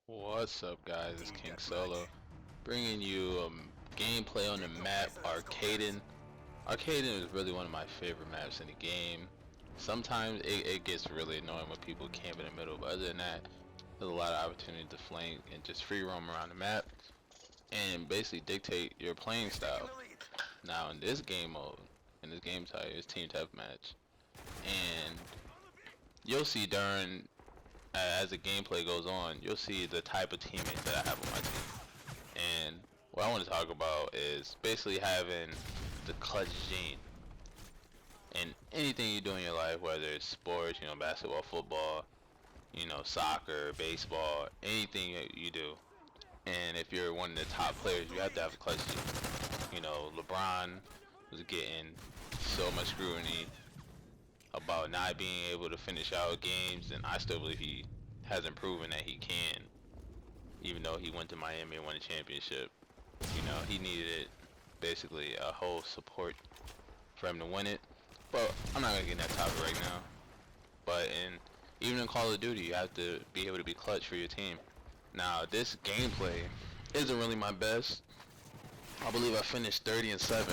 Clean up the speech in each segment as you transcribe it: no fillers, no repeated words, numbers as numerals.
What's up, guys? It's KingSo1o, bringing you gameplay on the map Arcaden. Arcaden is really one of my favorite maps in the game. Sometimes it gets really annoying when people camp in the middle, but other than that, there's a lot of opportunity to flank and just free roam around the map and basically dictate your playing style. Now, in this game mode, in this game type, it's team deathmatch, and you'll see during as the gameplay goes on, you'll see the type of teammates that I have on my team. And what I want to talk about is basically having the clutch gene in anything you do in your life, whether it's sports, basketball, football, soccer, baseball, anything that you do. And if you're one of the top players, you have to have a clutch gene. LeBron was getting so much scrutiny about not being able to finish out games, and I still believe he hasn't proven that he can, even though he went to Miami and won a championship. He needed basically a whole support for him to win it, but I'm not gonna get in that topic right now. But even in Call of Duty, you have to be able to be clutch for your team. Now, this gameplay isn't really my best. I believe I finished 30-7,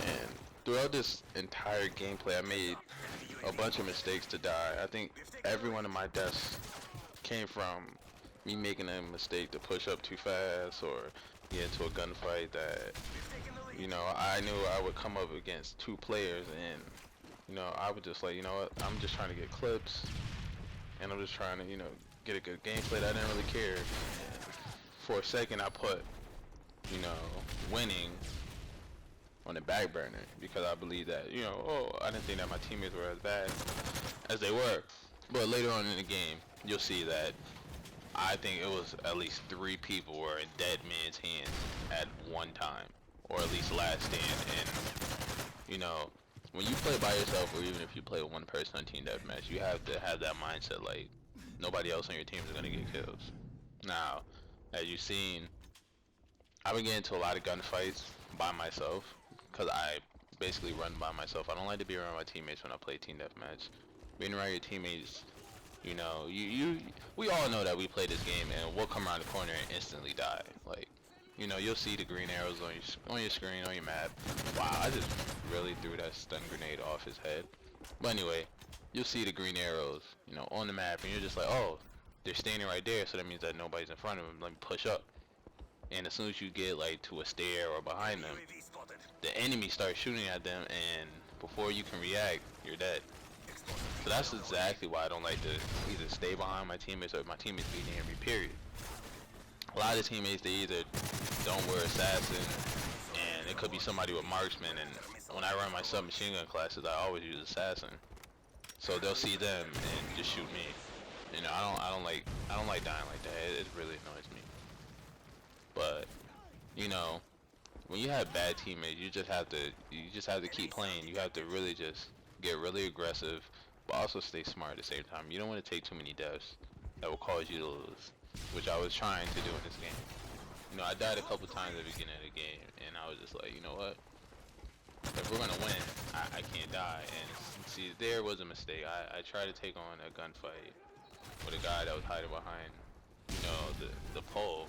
and throughout this entire gameplay I made a bunch of mistakes to die. I think every one of my deaths came from me making a mistake to push up too fast or get into a gunfight that I knew I would come up against two players, and I would just like, what, I'm just trying to get clips, and I'm just trying to get a good gameplay that I didn't really care. And for a second I put winning on the back burner because I believe that I didn't think that my teammates were as bad as they were. But later on in the game, you'll see that I think it was at least 3 people were in dead man's hands at one time, or at least last stand. And when you play by yourself, or even if you play with one person on team deathmatch, you have to have that mindset like nobody else on your team is gonna get kills. Now, as you've seen, I've been getting into a lot of gunfights by myself because I basically run by myself. I don't like to be around my teammates when I play team deathmatch. Being around your teammates, we all know that we play this game and we'll come around the corner and instantly die. Like, you'll see the green arrows on your screen, on your map. Wow, I just really threw that stun grenade off his head. But anyway, you'll see the green arrows, on the map, and you're just like, oh, they're standing right there, so that means that nobody's in front of them. Let me push up. And as soon as you get like to a stair or behind them, the enemy starts shooting at them, and before you can react, you're dead. So that's exactly why I don't like to either stay behind my teammates or my teammates be near me, period. A lot of teammates, they either don't wear assassin, and it could be somebody with marksman, and when I run my submachine gun classes, I always use assassin. So they'll see them and just shoot me. I don't like dying like that. It really annoys me. But when you have bad teammates, you just have to keep playing. You have to really just get really aggressive, but also stay smart at the same time. You don't want to take too many deaths that will cause you to lose, which I was trying to do in this game. I died a couple times at the beginning of the game, and I was just like, you know what? If we're gonna win, I can't die. And see, there was a mistake. I tried to take on a gunfight with a guy that was hiding behind, the pole.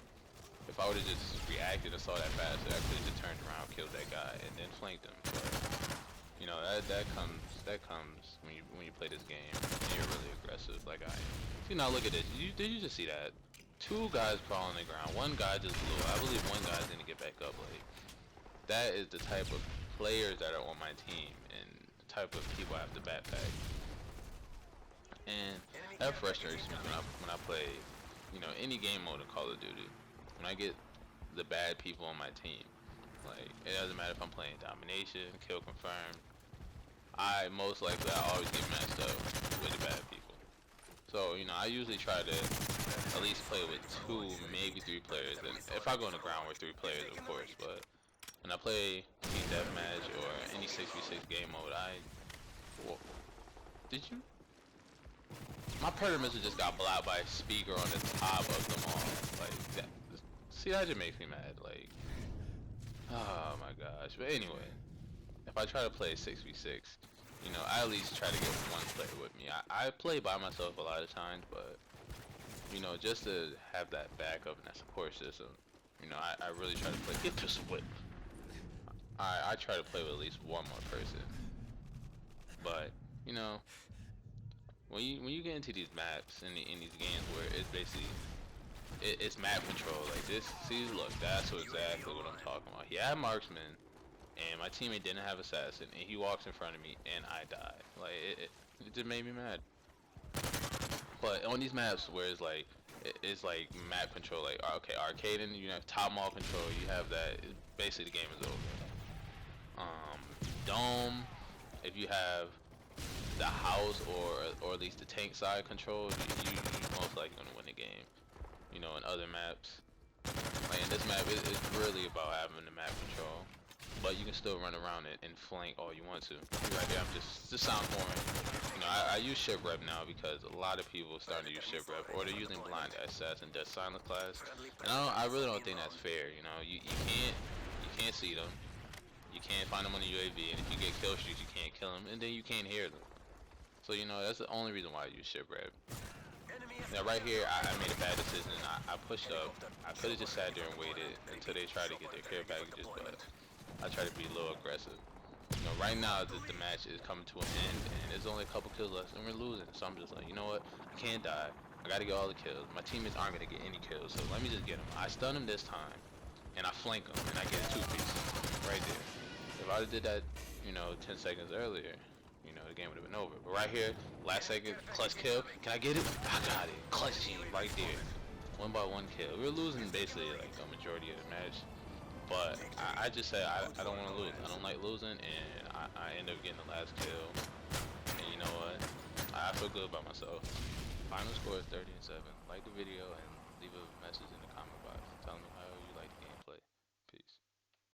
If I would have just reacted and saw that faster, I could have just turned around, killed that guy, and then flanked him. But that comes when you play this game and you're really aggressive like I am. See, now look at this. Did you just see that? 2 guys crawling on the ground. 1 guy just blew. I believe 1 guy's gonna get back up. Like, that is the type of players that are on my team and the type of people I have to backpack. And that frustrates me when I play, any game mode of Call of Duty. When I get the bad people on my team, like, it doesn't matter if I'm playing domination, kill confirmed, I always get matched up with the bad people. So, I usually try to at least play with 2, maybe 3 players, and if I go on the ground with 3 players, of course. But when I play team deathmatch or any 6v6 game mode, whoa, did you? My predator missile just got blocked by a speaker on the top of them all. Like, that. See, that just makes me mad. Like, oh my gosh. But anyway, if I try to play 6v6, I at least try to get 1 player with me. I play by myself a lot of times, but you know, just to have that backup and that support system. You know, I really try to play. Get this whip. I try to play with at least one more person. But you know, when you get into these maps in these games where it's basically it's map control like this. See, look, that's exactly what I'm talking about. He had marksman, and my teammate didn't have assassin, and he walks in front of me, and I die. Like it just made me mad. But on these maps where it's like map control, like okay, arcade, and you have top mall control, you have that. Basically, the game is over. Dome, if you have the house or at least the tank side control, you most likely gonna win the game. You know, in other maps, like in this map, it's really about having the map control. But you can still run around it and flank all you want to. Right here, I'm just sound boring. You know, I use ship rep now because a lot of people are starting to use ship rep, or they're using blind SS and death silent class. And I really don't think that's fair. You know, you can't see them, you can't find them on the UAV, and if you get kill streaks, you can't kill them, and then you can't hear them. So you know, that's the only reason why I use ship rep. Now right here, I made a bad decision. I pushed up. I could have just sat there and waited until they tried to get their care packages, but I try to be a little aggressive. You know, right now the match is coming to an end, and there's only a couple kills left, and we're losing. So I'm just like, you know what? I can't die. I gotta get all the kills. My teammates aren't gonna get any kills, so let me just get them. I stun him this time, and I flank him, and I get a 2-piece right there. If I did that, you know, 10 seconds earlier, you know, the game would have been over. But right here, last second, clutch kill. Can I get it? I got it. Clutch team right there. 1-by-1 kill. We were losing basically like a majority of the match. But I just said I don't want to lose. I don't like losing, and I end up getting the last kill. And you know what? I feel good about myself. Final score is 30-7. Like the video and